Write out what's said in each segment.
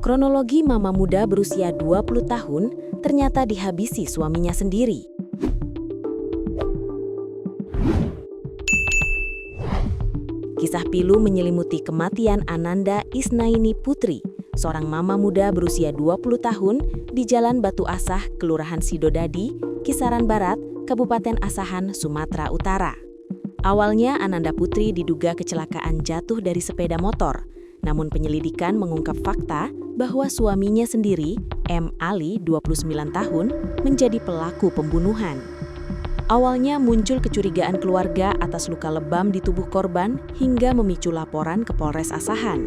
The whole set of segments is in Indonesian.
Kronologi mama muda berusia 20 tahun ternyata dihabisi suaminya sendiri. Kisah pilu menyelimuti kematian Ananda Isnaini Putri, seorang mama muda berusia 20 tahun di Jalan Batu Asah, Kelurahan Sidodadi, Kisaran Barat, Kabupaten Asahan, Sumatera Utara. Awalnya Ananda Putri diduga kecelakaan jatuh dari sepeda motor, namun penyelidikan mengungkap fakta bahwa suaminya sendiri, M. Ali, 29 tahun, menjadi pelaku pembunuhan. Awalnya muncul kecurigaan keluarga atas luka lebam di tubuh korban hingga memicu laporan ke Polres Asahan.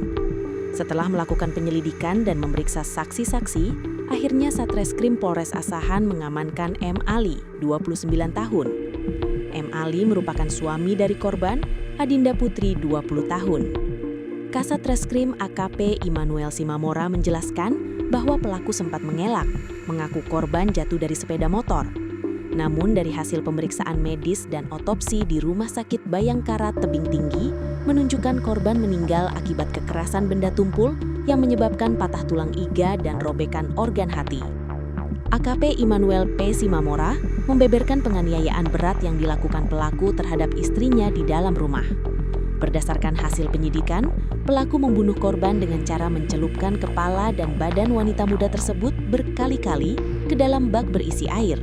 Setelah melakukan penyelidikan dan memeriksa saksi-saksi, akhirnya Satreskrim Polres Asahan mengamankan M. Ali, 29 tahun. M. Ali merupakan suami dari korban, Adinda Putri, 20 tahun. Kasat Reskrim AKP Immanuel Simamora menjelaskan bahwa pelaku sempat mengelak, mengaku korban jatuh dari sepeda motor. Namun dari hasil pemeriksaan medis dan otopsi di Rumah Sakit Bayangkara Tebing Tinggi menunjukkan korban meninggal akibat kekerasan benda tumpul yang menyebabkan patah tulang iga dan robekan organ hati. AKP Immanuel P. Simamora membeberkan penganiayaan berat yang dilakukan pelaku terhadap istrinya di dalam rumah. Berdasarkan hasil penyidikan, pelaku membunuh korban dengan cara mencelupkan kepala dan badan wanita muda tersebut berkali-kali ke dalam bak berisi air.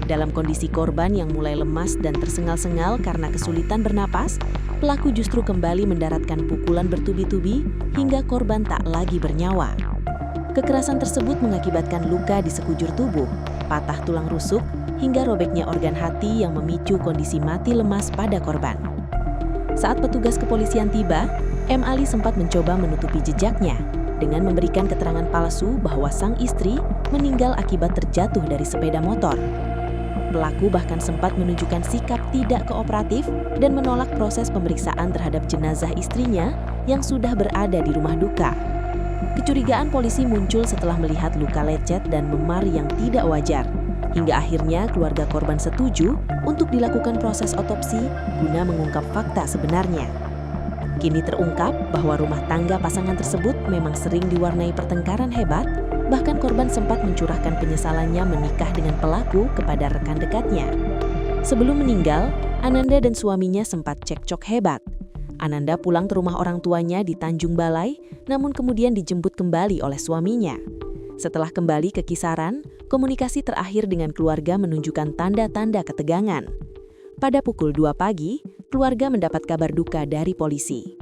Dalam kondisi korban yang mulai lemas dan tersengal-sengal karena kesulitan bernapas, pelaku justru kembali mendaratkan pukulan bertubi-tubi hingga korban tak lagi bernyawa. Kekerasan tersebut mengakibatkan luka di sekujur tubuh, patah tulang rusuk, hingga robeknya organ hati yang memicu kondisi mati lemas pada korban. Saat petugas kepolisian tiba, M. Ali sempat mencoba menutupi jejaknya dengan memberikan keterangan palsu bahwa sang istri meninggal akibat terjatuh dari sepeda motor. Pelaku bahkan sempat menunjukkan sikap tidak kooperatif dan menolak proses pemeriksaan terhadap jenazah istrinya yang sudah berada di rumah duka. Kecurigaan polisi muncul setelah melihat luka lecet dan memar yang tidak wajar. Hingga akhirnya keluarga korban setuju untuk dilakukan proses otopsi guna mengungkap fakta sebenarnya. Kini terungkap bahwa rumah tangga pasangan tersebut memang sering diwarnai pertengkaran hebat, bahkan korban sempat mencurahkan penyesalannya menikah dengan pelaku kepada rekan dekatnya. Sebelum meninggal, Ananda dan suaminya sempat cekcok hebat. Ananda pulang ke rumah orang tuanya di Tanjung Balai, namun kemudian dijemput kembali oleh suaminya. Setelah kembali ke Kisaran, komunikasi terakhir dengan keluarga menunjukkan tanda-tanda ketegangan. Pada pukul 2 pagi, keluarga mendapat kabar duka dari polisi.